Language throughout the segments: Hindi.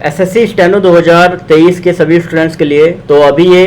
एसएससी स्टेनो 2023 के सभी स्टूडेंट्स के लिए तो अभी ये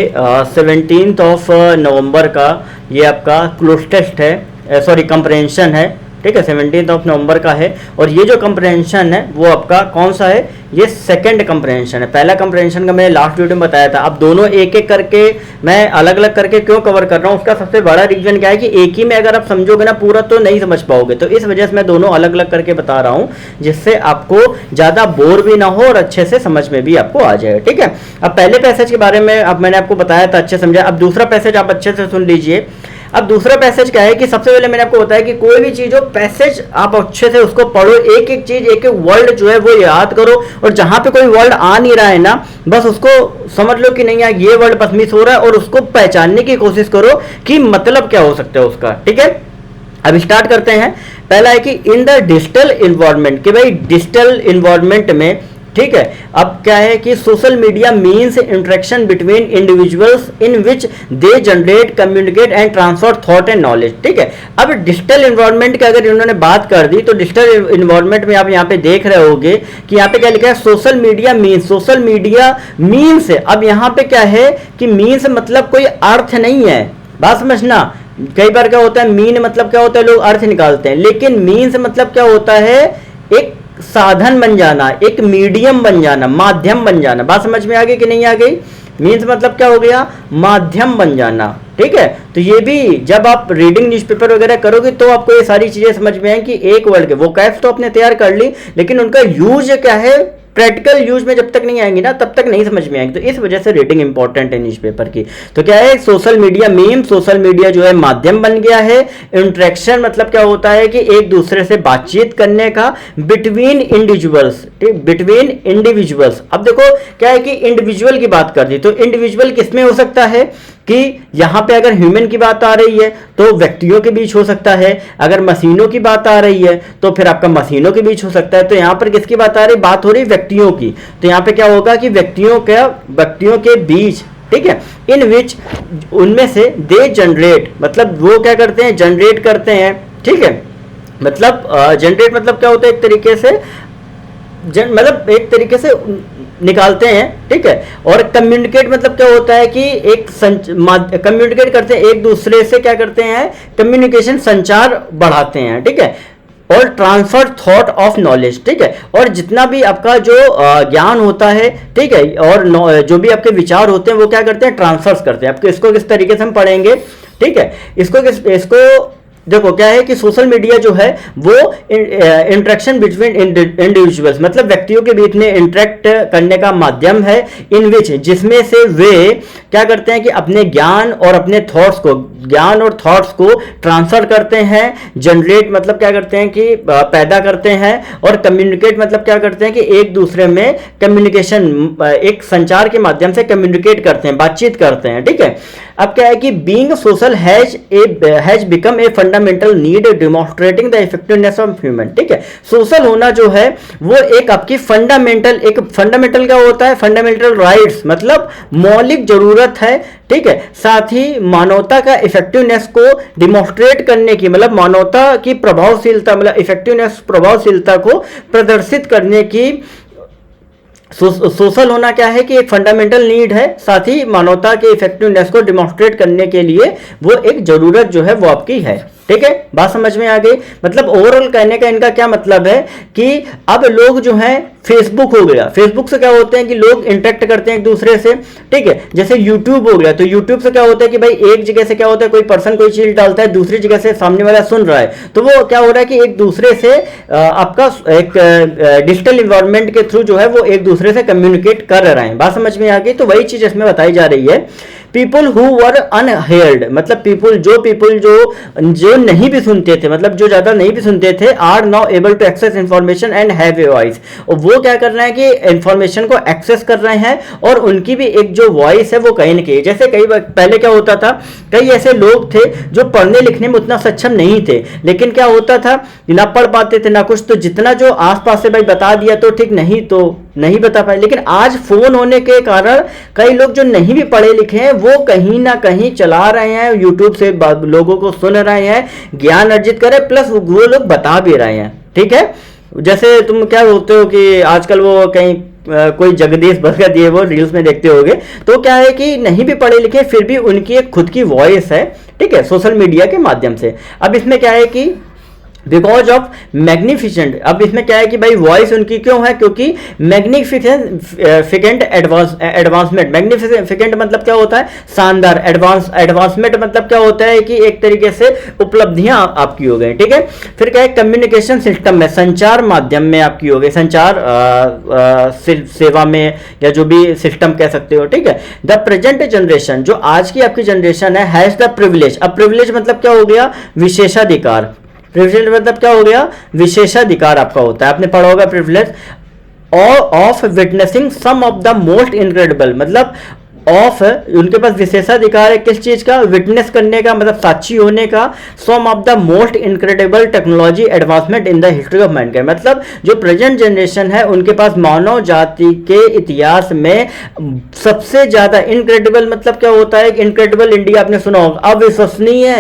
17 ऑफ नवंबर का ये आपका क्लोज टेस्ट है, सॉरी कंप्रहेंशन है, ठीक है। 17 ऑफ नवंबर का है और ये जो कंप्रहेंशन है वो आपका कौन सा है, ये सेकंड कंप्रहेंशन है। पहला कंप्रहेंशन का मैंने लास्ट वीडियो में बताया था। अब दोनों एक एक करके मैं अलग अलग करके क्यों कवर कर रहा हूँ, उसका सबसे बड़ा रीजन क्या है कि एक ही में अगर आप समझोगे ना पूरा तो नहीं समझ पाओगे, तो इस वजह से मैं दोनों अलग अलग करके बता रहा हूँ जिससे आपको ज़्यादा बोर भी ना हो और अच्छे से समझ में भी आपको आ जाए, ठीक है। अब पहले पैसेज के बारे में अब मैंने आपको बताया था, अच्छे समझा। अब दूसरा पैसेज आप अच्छे से सुन लीजिए। अब दूसरा पैसेज क्या है कि सबसे पहले मैंने आपको बताया कि कोई भी चीज हो पैसेज आप अच्छे से उसको पढ़ो, एक एक चीज एक एक वर्ड जो है वो याद करो, और जहां पे कोई वर्ड आ नहीं रहा है ना बस उसको समझ लो कि नहीं यार ये वर्ड बस मिस हो रहा है और उसको पहचानने की कोशिश करो कि मतलब क्या हो सकता है उसका, ठीक है। अब स्टार्ट करते हैं। पहला है कि इन द डिजिटल इन्वायरमेंट, कि भाई डिजिटल इन्वायरमेंट में, ठीक है। अब क्या है कि social media means interaction between individuals in which they generate, communicate and transfer thought and knowledge, ठीक है। अब डिजिटल इन्वायरमेंट की अगर इन्होंने बात कर दी तो डिजिटल इन्वायरमेंट में आप यहाँ पे देख रहे होगे कि यहाँ पे क्या लिखा है, social media means, social media means. अब यहाँ पे क्या है कि मीन्स मतलब कोई अर्थ नहीं है, बात समझना। कई बार क्या होता है मीन मतलब क्या होता है, लोग अर्थ निकालते हैं, लेकिन मीन्स मतलब क्या होता है, एक साधन बन जाना, एक मीडियम बन जाना, माध्यम बन जाना। बात समझ में आ गई कि नहीं आ गई। मीन्स मतलब क्या हो गया, माध्यम बन जाना, ठीक है। तो ये भी जब आप रीडिंग न्यूज़पेपर वगैरह करोगे तो आपको ये सारी चीजें समझ में आएंगी कि एक वर्ड के वो कैप्स तो आपने तैयार कर ली, लेकिन उनका यूज क्या है, प्रैक्टिकल यूज में जब तक नहीं आएंगी ना तब तक नहीं समझ में आएंगी। तो इस वजह से रीडिंग इंपॉर्टेंट है न्यूज़पेपर की। तो क्या है, social media meme, social media जो है माध्यम बन गया है। इंटरेक्शन मतलब क्या होता है कि एक दूसरे से बातचीत करने का, बिटवीन इंडिविजुअल्स, ठीक, बिटवीन इंडिविजुअल्स। अब देखो क्या है कि इंडिविजुअल की बात कर दी तो इंडिविजुअल किसमें हो सकता है कि यहां पे अगर ह्यूमन की बात आ रही है तो व्यक्तियों के बीच हो सकता है, अगर मशीनों की बात आ रही है तो फिर आपका मशीनों के बीच हो सकता है। तो यहां पर किसकी बात आ रही, बात हो रही व्यक्तियों की, तो यहां पे क्या होगा कि व्यक्तियों के बीच, ठीक है। इन विच, उनमें से दे जनरेट, मतलब वो क्या करते हैं, जनरेट करते हैं, ठीक है। मतलब जनरेट मतलब क्या होता है, एक तरीके से मतलब एक तरीके से निकालते हैं, ठीक है। और कम्युनिकेट मतलब क्या होता है कि एक कम्युनिकेट करते हैं एक दूसरे से, क्या करते हैं, कम्युनिकेशन, संचार बढ़ाते हैं, ठीक है। और ट्रांसफर थॉट ऑफ नॉलेज, ठीक है। और जितना भी आपका जो ज्ञान होता है, ठीक है, और जो भी आपके विचार होते हैं वो क्या करते हैं, ट्रांसफर करते हैं। आपको इसको किस तरीके से हम पढ़ेंगे, ठीक है। इसको देखो क्या है कि सोशल मीडिया जो है वो इंटरेक्शन बिटवीन इंडिविजुअल्स, मतलब व्यक्तियों के बीच में इंटरेक्ट करने का माध्यम है, इन विच, जिसमें से वे क्या करते हैं कि अपने ज्ञान और अपने थॉट्स को ट्रांसफर करते हैं। जनरेट मतलब क्या करते हैं कि पैदा करते हैं, और कम्युनिकेट मतलब क्या करते हैं कि एक दूसरे में कम्युनिकेशन, एक संचार के माध्यम से कम्युनिकेट करते हैं, बातचीत करते हैं, ठीक है। अब क्या है कि being social has become a fundamental need demonstrating the effectiveness of human, ठीक है। सोशल होना जो है वो एक आपकी फंडामेंटल क्या होता है, फंडामेंटल राइट्स, मतलब मौलिक जरूरत है, ठीक है। साथ ही मानवता का इफेक्टिवनेस को डिमॉन्स्ट्रेट करने की, मतलब मानवता की प्रभावशीलता, मतलब इफेक्टिवनेस, प्रभावशीलता को प्रदर्शित करने की सोशल होना क्या है कि एक फंडामेंटल नीड है, साथ ही मानवता के इफेक्टिवनेस को डिमॉन्स्ट्रेट करने के लिए वो एक जरूरत जो है वो आपकी है, ठीक है। बात समझ में आ गई। मतलब ओवरऑल कहने का इनका क्या मतलब है कि अब लोग जो हैं, फेसबुक हो गया, फेसबुक से क्या होते हैं कि लोग इंटरेक्ट करते हैं एक दूसरे से, ठीक है। जैसे यूट्यूब हो गया, तो यूट्यूब से क्या होता है कि भाई एक जगह से क्या होता है, कोई पर्सन कोई चीज डालता है, दूसरी जगह से सामने वाला सुन रहा है, तो वो क्या हो रहा है कि एक दूसरे से आपका एक डिजिटल इन्वायरमेंट के थ्रू जो है वो एक दूसरे से कम्युनिकेट कर रहे हैं। बात समझ में आ गई। तो वही चीज इसमें बताई जा रही है। पीपल हु वर अनहेयर्ड, मतलब पीपल जो नहीं भी सुनते थे, मतलब जो ज्यादा नहीं भी सुनते थे, are now able to access information and have a voice, और वो क्या कर रहे हैं कि इंफॉर्मेशन को एक्सेस कर रहे हैं और उनकी भी एक जो वॉइस है वो कहीं न कहीं, जैसे कई पहले क्या होता था, कई ऐसे लोग थे जो पढ़ने लिखने में उतना सक्षम नहीं थे, लेकिन क्या होता था, ना पढ़ पाते थे ना कुछ, तो जितना जो आसपास से भाई बता दिया तो ठीक, नहीं तो नहीं बता पाए। लेकिन आज फोन होने के कारण कई लोग जो नहीं भी पढ़े लिखे हैं वो कहीं ना कहीं चला रहे हैं, यूट्यूब से लोगों को सुन रहे हैं, ज्ञान अर्जित कर रहे हैं, प्लस वो लोग बता भी रहे हैं, ठीक है। जैसे तुम क्या बोलते हो कि आजकल वो कहीं कोई जगदीश भगत ये वो रील्स में देखते होगे, तो क्या है कि नहीं भी पढ़े लिखे फिर भी उनकी एक खुद की वॉइस है, ठीक है, सोशल मीडिया के माध्यम से। अब इसमें क्या है कि बिकॉज ऑफ मैग्निफिसेंट, अब इसमें क्या है कि भाई वॉइस उनकी क्यों है, क्योंकि मैग्निफिकेंट एडवांसमेंट, मैग्निफिकेंट मतलब क्या होता है, शानदार, एडवांसमेंट मतलब क्या होता है कि एक तरीके से उपलब्धियां आपकी हो गई, ठीक है। फिर क्या है, कम्युनिकेशन सिस्टम में, संचार माध्यम में आपकी हो गई, संचार सेवा में, या जो भी सिस्टम कह सकते हो, ठीक है। द प्रेजेंट जनरेशन, जो आज की आपकी जनरेशन है, हैज द प्रिविलेज, अब प्रिविलेज मतलब क्या हो गया, विशेषाधिकार, प्रिविलेज मतलब क्या हो गया, विशेषाधिकार आपका होता है, आपने पढ़ा होगा privilege, of witnessing some of the most incredible, मतलब ऑफ, उनके पास विशेषाधिकार है किस चीज का, विटनेस करने का, मतलब साक्षी होने का, some of the most incredible technology advancement in the history of mankind, मतलब जो प्रेजेंट जनरेशन है उनके पास मानव जाति के इतिहास में सबसे ज्यादा, इनक्रेडिबल मतलब क्या होता है, इनक्रेडिबल इंडिया आपने सुना होगा, अविश्वसनीय,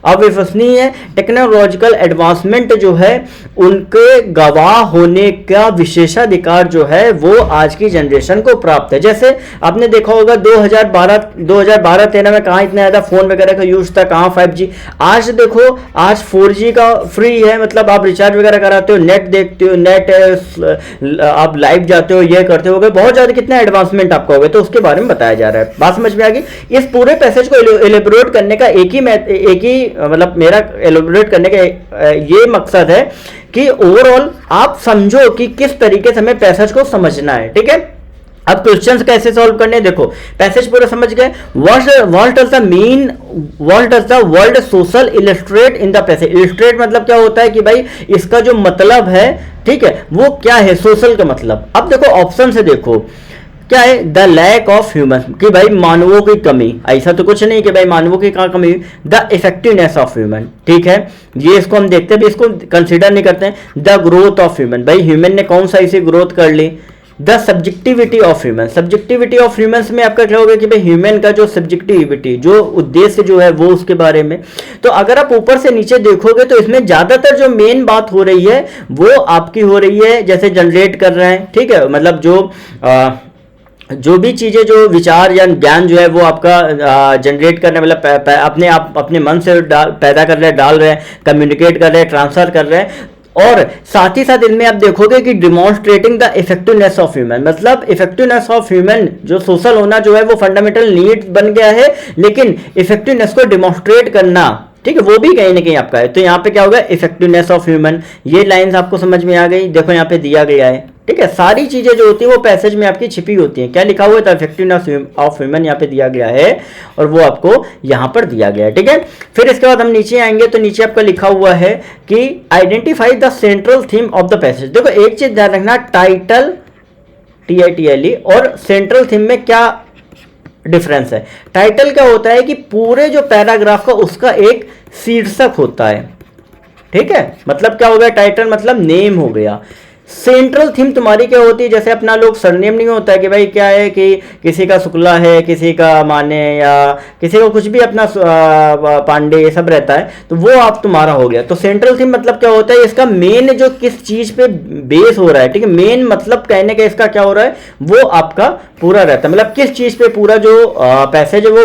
अविश्वसनीय टेक्नोलॉजिकल एडवांसमेंट जो है उनके गवाह होने का विशेषाधिकार जो है वो आज की जनरेशन को प्राप्त है। जैसे आपने देखा होगा 2012-13 में कहां इतना ज्यादा फोन वगैरह का यूज था, कहां 5G, आज देखो आज 4G का फ्री है, मतलब आप रिचार्ज वगैरह कराते हो, नेट देखते हो, नेट आप लाइव जाते हो, ये करते हो, बहुत ज्यादा कितना एडवांसमेंट आपका हो गया, तो उसके बारे में बताया जा रहा है। बात समझ में आ गई। इस पूरे पैसेज को एलिब्रेट करने का एक ही मतलब मेरा एलिब्रेट करने का ये मकसद है कि ओवरऑल आप समझो कि किस तरीके से हमें पैसेज को समझना है, ठीक है। अब क्वेश्चंस कैसे सॉल्व करने, देखो पैसेज पूरा समझ गए। What does the word social illustrate in the passage, illustrate मतलब क्या होता है कि भाई इसका जो मतलब है, ठीक है, वो क्या है, सोशल का मतलब। अब देखो ऑप्शन से देखो क्या है, द लैक ऑफ ह्यूमन, कि भाई मानवों की कमी, ऐसा तो कुछ नहीं कि भाई मानवों की कहाँ कमी, द इफेक्टिवनेस ऑफ ह्यूमन, ठीक है, ये इसको हम देखते हैं, इसको कंसीडर नहीं करते हैं। द ग्रोथ ऑफ ह्यूमन, भाई ह्यूमन ने कौन सा इसे ग्रोथ कर ली। The subjectivity of human, subjectivity of humans में आपका क्या होगा कि भाई ह्यूमन का जो सब्जेक्टिविटी, जो उद्देश्य जो है वो उसके बारे में। तो अगर आप ऊपर से नीचे देखोगे तो इसमें ज्यादातर जो मेन बात हो रही है वो आपकी हो रही है, जैसे जनरेट कर रहे हैं, ठीक है, मतलब जो भी चीजें, जो विचार या ज्ञान जो है वो आपका जनरेट करने, मतलब अपने आप अपने मन से पैदा कर रहे हैं, डाल रहे हैं, कम्युनिकेट कर रहे हैं, ट्रांसफर कर रहे हैं। और साथ ही साथ इनमें आप देखोगे कि demonstrating the effectiveness of human, मतलब इफेक्टिवनेस ऑफ ह्यूमन, जो सोशल होना जो है वो फंडामेंटल नीड बन गया है, लेकिन इफेक्टिवनेस को डिमॉन्स्ट्रेट करना, ठीक है, वो भी कहीं ना कहीं आपका है। तो यहाँ पे क्या होगा, इफेक्टिवनेस ऑफ ह्यूमन, ये लाइंस आपको समझ में आ गई, देखो यहाँ पे दिया गया है, ठीक है। सारी चीजें जो होती है वो पैसेज में आपकी छिपी होती हैं। क्या लिखा हुआ है, इफेक्टिवनेस ऑफ ह्यूमन यहाँ पे दिया गया है और वो आपको यहाँ पर दिया गया है, ठीक है। फिर इसके बाद हम नीचे आएंगे तो नीचे आपका लिखा हुआ है कि identify the central theme of the passage. देखो एक चीज ध्यान रखना, टाइटल TITLE और सेंट्रल थीम में क्या डिफरेंस है। टाइटल क्या होता है कि पूरे जो पैराग्राफ का उसका एक शीर्षक होता है, ठीक है, मतलब क्या हो गया, टाइटल मतलब नेम हो गया। सेंट्रल थीम तुम्हारी क्या होती है, जैसे अपना लोग सरनेम नहीं होता है कि भाई क्या है कि किसी का शुक्ला है, किसी का माने, या किसी का कुछ भी अपना पांडे, ये सब रहता है, तो वो आप तुम्हारा हो गया। तो सेंट्रल थीम मतलब क्या होता है, इसका मेन जो किस चीज पे बेस हो रहा है, ठीक है, मेन मतलब कहने का इसका क्या हो रहा है, वो आपका पूरा रहता है, मतलब किस चीज पे पूरा जो पैसेज है वो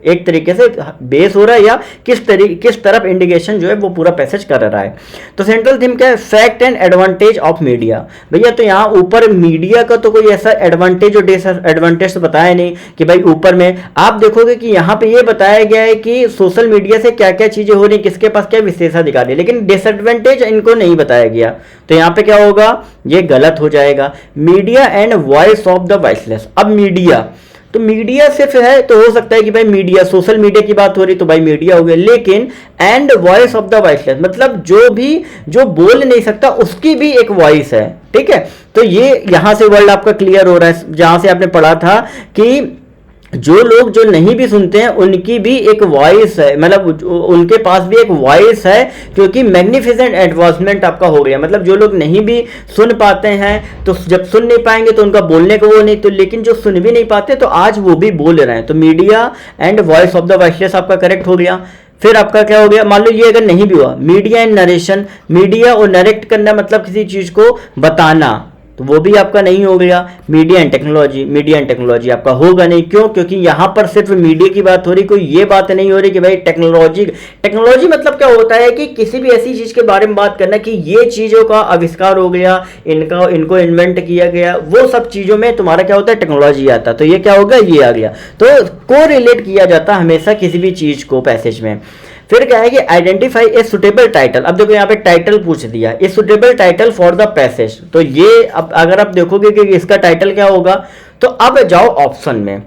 एक तरीके से बेस हो रहा है, या किस तरफ इंडिकेशन जो है वो पूरा पैसेज कर रहा है। तो सेंट्रल थीम क्या है, fact and advantage of media. भैया तो यहाँ ऊपर मीडिया का तो कोई ऐसा एडवांटेज और डिसएडवांटेज तो बताया नहीं कि भाई ऊपर में आप देखोगे कि यहाँ पे ये बताया गया है कि सोशल मीडिया से क्या क्या चीजें हो रही, किसके पास क्या विशेषाधिकार है, लेकिन डिसएडवांटेज इनको नहीं बताया गया। तो यहाँ पे क्या होगा, ये गलत हो जाएगा। Media and voice of the voiceless, अब मीडिया, तो मीडिया सिर्फ है तो हो सकता है कि भाई मीडिया, सोशल मीडिया की बात हो रही तो भाई मीडिया हो गया, लेकिन and voice of the voiceless मतलब जो बोल नहीं सकता उसकी भी एक वॉइस है, ठीक है। तो ये यहां से वर्ड आपका क्लियर हो रहा है, जहां से आपने पढ़ा था कि जो लोग जो नहीं भी सुनते हैं उनकी भी एक वॉइस है, मतलब उनके पास भी एक वॉइस है, क्योंकि मैग्निफिसेंट एडवांसमेंट आपका हो गया। मतलब जो लोग नहीं भी सुन पाते हैं तो जब सुन नहीं पाएंगे तो उनका बोलने का वो नहीं, तो लेकिन जो सुन भी नहीं पाते तो आज वो भी बोल रहे हैं। तो media and voice of the voiceless आपका करेक्ट हो गया। फिर आपका क्या हो गया, मान लो ये अगर नहीं भी हुआ, मीडिया एंड नरेशन, मीडिया और नरेक्ट करना मतलब किसी चीज को बताना, तो वो भी आपका नहीं हो गया। Media and technology, media and technology आपका होगा नहीं, क्यों? क्योंकि यहां पर सिर्फ मीडिया की बात हो रही, कोई ये बात नहीं हो रही कि भाई टेक्नोलॉजी। टेक्नोलॉजी मतलब क्या होता है कि किसी भी ऐसी चीज के बारे में बात करना कि ये चीजों का आविष्कार हो गया, इनको इन्वेंट किया गया, वो सब चीजों में तुम्हारा क्या होता है, टेक्नोलॉजी आता। तो ये क्या होगा, ये आ गया। तो को रिलेट किया जाता हमेशा किसी भी चीज को पैसेज में। फिर क्या है कि आइडेंटिफाई ए सुटेबल टाइटल। अब देखो यहाँ पे टाइटल पूछ दिया, a suitable title for the passage. तो ये अब अगर आप देखोगे कि इसका टाइटल क्या होगा, तो अब जाओ ऑप्शन में,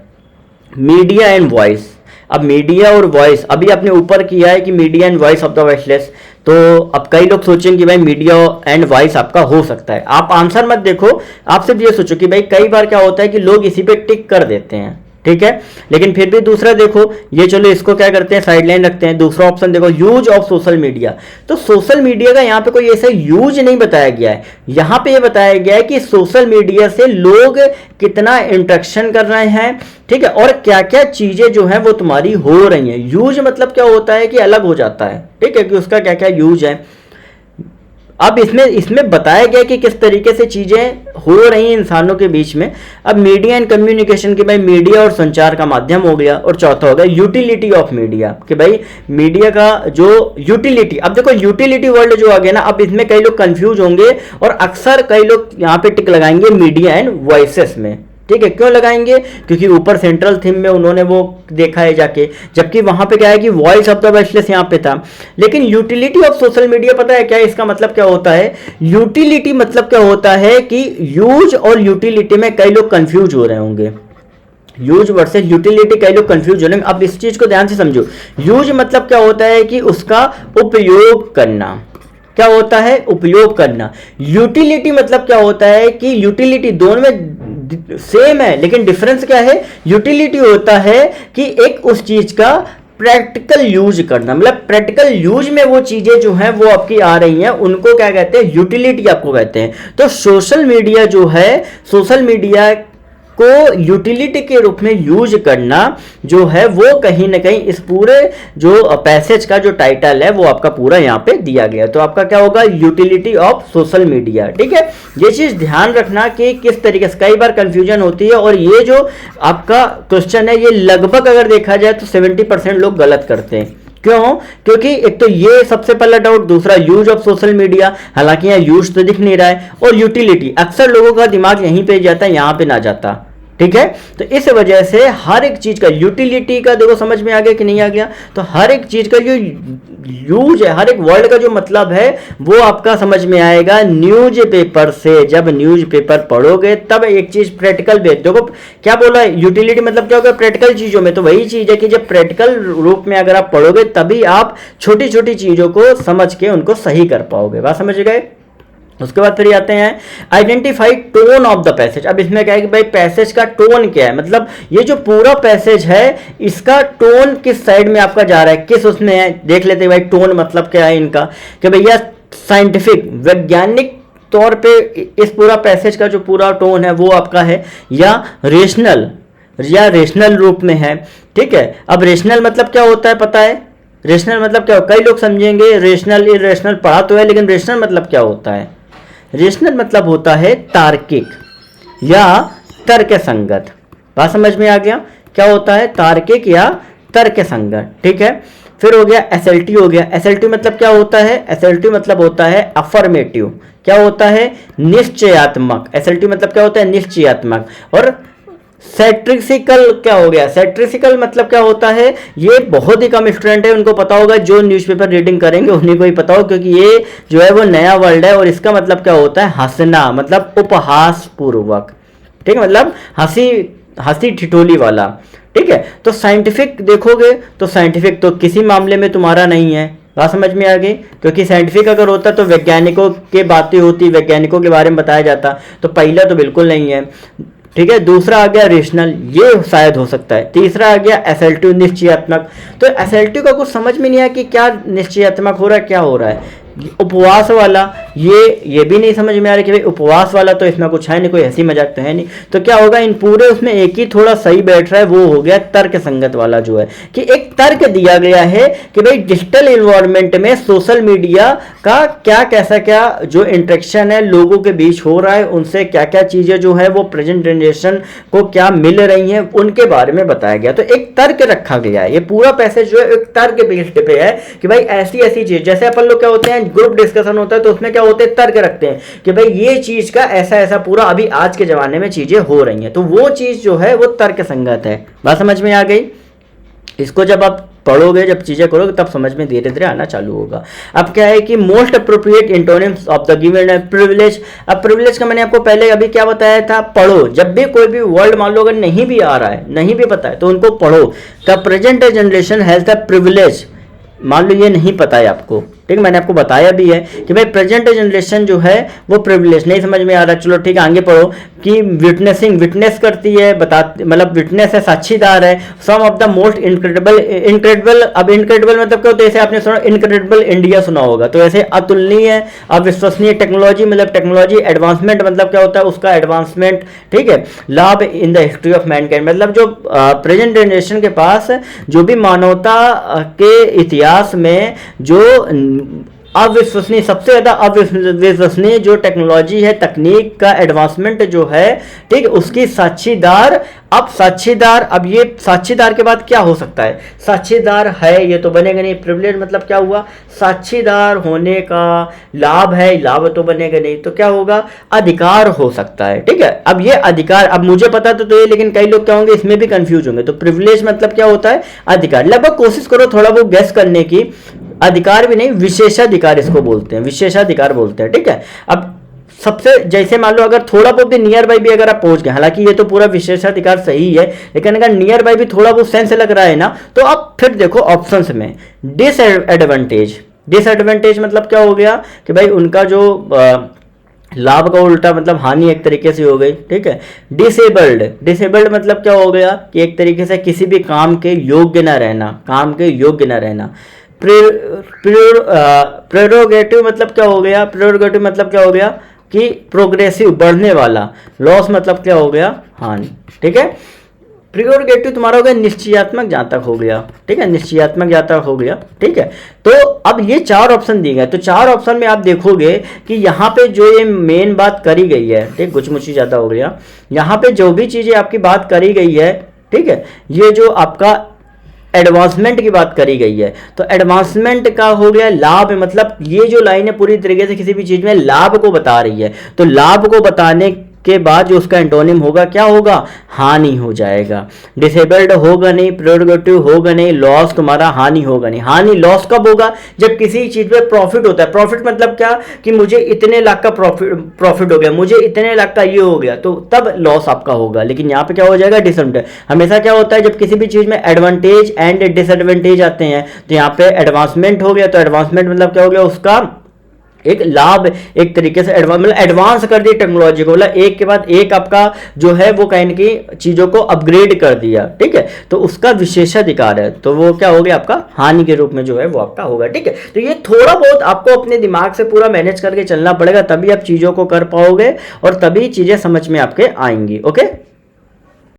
मीडिया एंड वॉइस। अब मीडिया और वॉइस अभी आपने ऊपर किया है कि media and voice of the voiceless, तो अब कई लोग सोचेंगे कि भाई मीडिया एंड वॉइस आपका हो सकता है। आप आंसर मत देखो, आप सिर्फ ये सोचो कि भाई कई बार क्या होता है कि लोग इसी पे टिक कर देते हैं, ठीक है। लेकिन फिर भी दूसरा देखो, ये चलो इसको क्या करते हैं, साइडलाइन रखते हैं। दूसरा ऑप्शन देखो, यूज ऑफ सोशल मीडिया। तो सोशल मीडिया का यहाँ पे कोई ऐसा यूज नहीं बताया गया है, यहाँ पे ये बताया गया है कि सोशल मीडिया से लोग कितना इंटरेक्शन कर रहे हैं, ठीक है, और क्या क्या चीजें जो है वो तुम्हारी हो रही हैं। यूज मतलब क्या होता है कि अलग हो जाता है, ठीक है, कि उसका क्या क्या यूज है। अब इसमें बताया गया कि किस तरीके से चीजें हो रही हैं इंसानों के बीच में। अब मीडिया एंड कम्युनिकेशन के भाई मीडिया और संचार का माध्यम हो गया। और चौथा हो गया यूटिलिटी ऑफ मीडिया, कि भाई मीडिया का जो यूटिलिटी। अब देखो यूटिलिटी वर्ड जो आ गया ना, अब इसमें कई लोग कंफ्यूज होंगे और अक्सर कई लोग यहाँ पे टिक लगाएंगे मीडिया एंड वॉइसेस में, ठीक है। क्यों लगाएंगे? क्योंकि ऊपर सेंट्रल थीम में उन्होंने वो देखा है जाके, जबकि वहां पे क्या है कि वॉइस ऑफ द वॉइसलेस यहाँ पे था। लेकिन यूटिलिटी ऑफ सोशल मीडिया पता है क्या इसका मतलब क्या होता है? यूटिलिटी मतलब क्या होता है कि यूज और यूटिलिटी में कई लोग कंफ्यूज हो रहे होंगे। यूज वर्सेस यूटिलिटी कई लोग कंफ्यूज हो रहे हैं। अब इस चीज को ध्यान से समझो। यूज मतलब क्या होता है कि उसका उपयोग करना, क्या होता है? उपयोग करना। यूटिलिटी मतलब क्या होता है कि यूटिलिटी दोनों में सेम है, लेकिन डिफरेंस क्या है? यूटिलिटी होता है कि एक उस चीज का प्रैक्टिकल यूज करना, मतलब प्रैक्टिकल यूज में वो चीजें जो हैं वो आपकी आ रही हैं, उनको क्या कहते हैं? यूटिलिटी आपको कहते हैं। तो सोशल मीडिया जो है, सोशल मीडिया को यूटिलिटी के रूप में यूज करना जो है वो कहीं ना कहीं इस पूरे जो पैसेज का जो टाइटल है वो आपका पूरा यहाँ पे दिया गया। तो आपका क्या होगा? यूटिलिटी ऑफ सोशल मीडिया, ठीक है। ये चीज ध्यान रखना कि किस तरीके से कई बार कंफ्यूजन होती है, और ये जो आपका क्वेश्चन है ये लगभग अगर देखा जाए तो 70% लोग गलत करते हैं। क्यों? क्योंकि एक तो ये सबसे पहला डाउट, दूसरा यूज ऑफ सोशल मीडिया, हालांकि यहाँ यूज तो दिख नहीं रहा है, और यूटिलिटी अक्सर लोगों का दिमाग यहीं पे जाता है, यहाँ पे ना जाता, ठीक है। तो इस वजह से हर एक चीज का यूटिलिटी का देखो समझ में आ गया कि नहीं आ गया? तो हर एक चीज का जो यूज है, हर एक वर्ड का जो मतलब है वो आपका समझ में आएगा न्यूज पेपर से। जब न्यूज पेपर पढ़ोगे तब एक चीज प्रैक्टिकल बेस, देखो क्या बोला है, यूटिलिटी मतलब क्या होगा? प्रैक्टिकल चीजों में। तो वही चीज है कि जब प्रैक्टिकल रूप में अगर आप पढ़ोगे तभी आप छोटी छोटी चीजों को समझ के उनको सही कर पाओगे। बात समझ गए? उसके बाद फिर आते हैं identify tone of the passage. अब इसमें क्या है कि भाई पैसेज का टोन क्या है, मतलब ये जो पूरा पैसेज है इसका टोन किस साइड में आपका जा रहा है, किस उसमें है, देख लेते हैं भाई टोन मतलब क्या है इनका, कि भैया साइंटिफिक वैज्ञानिक तौर पे इस पूरा पैसेज का जो पूरा टोन है वो आपका है, या रेशनल रूप में है, ठीक है। अब रेशनल मतलब क्या होता है पता है? रेशनल मतलब क्या हो, कई लोग समझेंगे रेशनल इरेशनल पढ़ा तो है, लेकिन रेशनल मतलब क्या होता है? रेशनल मतलब होता है तार्किक या तर्क संगत। बात समझ में आ गया? क्या होता है? तार्किक या तर्क संगत, ठीक है। फिर हो गया एसएलटी, हो गया एसएलटी मतलब क्या होता है? एसएलटी मतलब होता है अफर्मेटिव, क्या होता है? निश्चयात्मक। एसएलटी मतलब क्या होता है? निश्चयात्मक। और सैट्रिसिकल क्या हो गया? सैट्रिसिकल मतलब क्या होता है? ये बहुत ही कम स्टूडेंट है उनको पता होगा, जो न्यूज़पेपर रीडिंग करेंगे उन्हीं को ही पता हो, क्योंकि ये जो है वो नया वर्ड है। और इसका मतलब क्या होता है? हंसना, मतलब उपहास पूर्वक, ठीक है, मतलब हंसी ठिठोली वाला, ठीक है। तो साइंटिफिक देखोगे तो साइंटिफिक तो किसी मामले में तुम्हारा नहीं है। बात समझ में आ गई? क्योंकि साइंटिफिक अगर होता तो वैज्ञानिकों के बातें होती, वैज्ञानिकों के बारे में बताया जाता, तो पहला तो बिल्कुल नहीं है, ठीक है। दूसरा आ गया रेशनल, ये शायद हो सकता है। तीसरा आ गया एसएलटी निश्चयात्मक। तो एसएलटी का कुछ समझ में नहीं आया कि क्या निश्चयात्मक हो रहा है, क्या हो रहा है। उपवास वाला, ये भी नहीं समझ में आ रहा कि भाई उपवास वाला तो इसमें कुछ है नहीं, कोई हंसी मजाक तो है नहीं। तो क्या होगा, इन पूरे उसमें एक ही थोड़ा सही बैठ रहा है, वो हो गया तर्क संगत वाला, जो है कि एक तर्क दिया गया है कि भाई डिजिटल इन्वायरमेंट में सोशल मीडिया का क्या कैसा क्या जो इंटरेक्शन है लोगों के बीच हो रहा है, उनसे क्या क्या चीजें जो है वो प्रेजेंट जनरेशन को क्या मिल रही हैं, उनके बारे में बताया गया। तो एक तर्क रखा गया है, ये पूरा पैसेज जो है एक तर्क बेस्ड पे है कि भाई ऐसी ऐसी चीज, जैसे अपन लोग क्या होते हैं ग्रुप डिस्कशन होता है तो उसमें क्या होते हैं तर्क रखते हैं कि भाई ये चीज का ऐसा ऐसा पूरा अभी आज के जमाने में चीजें हो रही हैं, तो वो चीज जो है वो तर्क संगत है। बात समझ में आ गई? इसको जब आप पढ़ोगे, जब चीजें करोगे, तब समझ में धीरे धीरे आना चालू होगा। अब क्या है कि most appropriate antonyms of the given privilege. अब प्रिविलेज का मैंने आपको पहले अभी क्या बताया था, पढ़ो। जब भी कोई भी वर्ड मान लो अगर नहीं भी आ रहा है, नहीं भी पता है, तो उनको पढ़ो। The present generation has the privilege, मान लो ये नहीं पता है आपको, ठीक है, मैंने आपको बताया भी है कि भाई प्रेजेंट जनरेशन जो है वो प्रिविलेज, नहीं समझ में आ रहा, चलो ठीक है आगे पढ़ो कि विटनेसिंग, विटनेस करती है, बताती, मतलब विटनेस है, साक्षीदार है, सम ऑफ द मोस्ट इनक्रेडिबल। अब इनक्रेडिबल मतलब क्या होता है, जैसे आपने सुना इनक्रेडिबल इंडिया सुना होगा, तो ऐसे अतुलनीय, अविश्वसनीय टेक्नोलॉजी, मतलब टेक्नोलॉजी एडवांसमेंट मतलब क्या होता है उसका एडवांसमेंट, ठीक है। लाभ इन द हिस्ट्री ऑफ मैनकाइंड, मतलब जो प्रेजेंट जनरेशन के पास जो भी मानवता के इतिहास में जो अविश्वसनीय, सबसे ज्यादा अविश्वसनीय जो टेक्नोलॉजी है, तकनीक का एडवांसमेंट जो है, ठीक है, उसकी साक्षीदार। अब साक्षीदार, अब ये साक्षीदार के बाद क्या हो सकता है, साक्षीदार है, ये तो बनेगा नहीं। प्रिविलेज मतलब क्या हुआ, साक्षीदार होने का लाभ है, लाभ तो बनेगा नहीं, तो क्या होगा, अधिकार हो सकता है, ठीक है। अब ये अधिकार, अब मुझे पता तो ये, लेकिन कई लोग क्या होंगे इसमें भी कंफ्यूज होंगे। तो प्रिविलेज मतलब क्या होता है, अधिकार। लगभग कोशिश करो थोड़ा बहुत गेस करने की, अधिकार भी नहीं, विशेषाधिकार इसको बोलते हैं, विशेषाधिकार बोलते हैं, ठीक है। अब सबसे, जैसे मान लो अगर थोड़ा बहुत भी नियर बाई भी अगर आप पहुंच गए, हालांकि ये तो पूरा विशेषाधिकार सही है, लेकिन अगर नियर बाई भी थोड़ा बहुत सेंस लग रहा है ना, तो आप फिर देखो ऑप्शंस में डिसएडवांटेज। डिसएडवांटेज मतलब क्या हो गया कि भाई उनका जो लाभ का उल्टा मतलब हानि एक तरीके से हो गई, ठीक है। डिसेबल्ड, डिसेबल्ड मतलब क्या हो गया कि एक तरीके से किसी भी काम के योग्य ना रहना, काम के योग्य ना रहना। प्रेरोगेटिव मतलब क्या हो गया, प्रेरोगेटिव मतलब क्या हो गया कि प्रोग्रेसिव, बढ़ने वाला। लॉस मतलब क्या हो गया, हानि, ठीक है। प्रियोरिगेटिव तुम्हारा हो गया निश्चयात्मक जातक हो गया, ठीक है, निश्चयात्मक जातक हो गया, ठीक है। तो अब ये चार ऑप्शन दिए गए, तो चार ऑप्शन में आप देखोगे कि यहाँ पे जो ये मेन बात करी गई है, ठीक, कुछ मुझे ज्यादा हो गया, यहाँ पे जो भी चीजें आपकी बात करी गई है, ठीक है, ये जो आपका एडवांसमेंट की बात करी गई है, तो एडवांसमेंट का हो गया लाभ, मतलब ये जो लाइन है पूरी तरीके से किसी भी चीज में लाभ को बता रही है, तो लाभ को बताने के बाद जो उसका एंटोनिम होगा क्या होगा, हानि हो जाएगा। डिसेबल्ड होगा नहीं, प्रेरोगेटिव होगा नहीं, लॉस तुम्हारा हानि होगा नहीं। हानि, लॉस कब होगा, जब किसी चीज में प्रॉफिट होता है। प्रॉफिट मतलब क्या कि मुझे इतने लाख का प्रॉफिट हो गया, मुझे इतने लाख का ये हो गया, तो तब लॉस आपका होगा। लेकिन यहाँ पे क्या हो जाएगा, डिसएडवांटेज। हमेशा क्या होता है जब किसी भी चीज में एडवांटेज एंड डिसएडवांटेज आते हैं, तो यहाँ पे एडवांसमेंट हो गया, तो एडवांसमेंट मतलब क्या हो गया, उसका एक लाभ, एक तरीके से एडवांस कर दी टेक्नोलॉजी को, मतलब एक के बाद एक आपका जो है वो कहीं की चीजों को अपग्रेड कर दिया, ठीक है, तो उसका विशेषाधिकार है, तो वो क्या हो गया आपका हानि के रूप में जो है वो आपका होगा, ठीक है। तो ये थोड़ा बहुत आपको अपने दिमाग से पूरा मैनेज करके चलना पड़ेगा, तभी आप चीजों को कर पाओगे और तभी चीजें समझ में आपके आएंगी। ओके।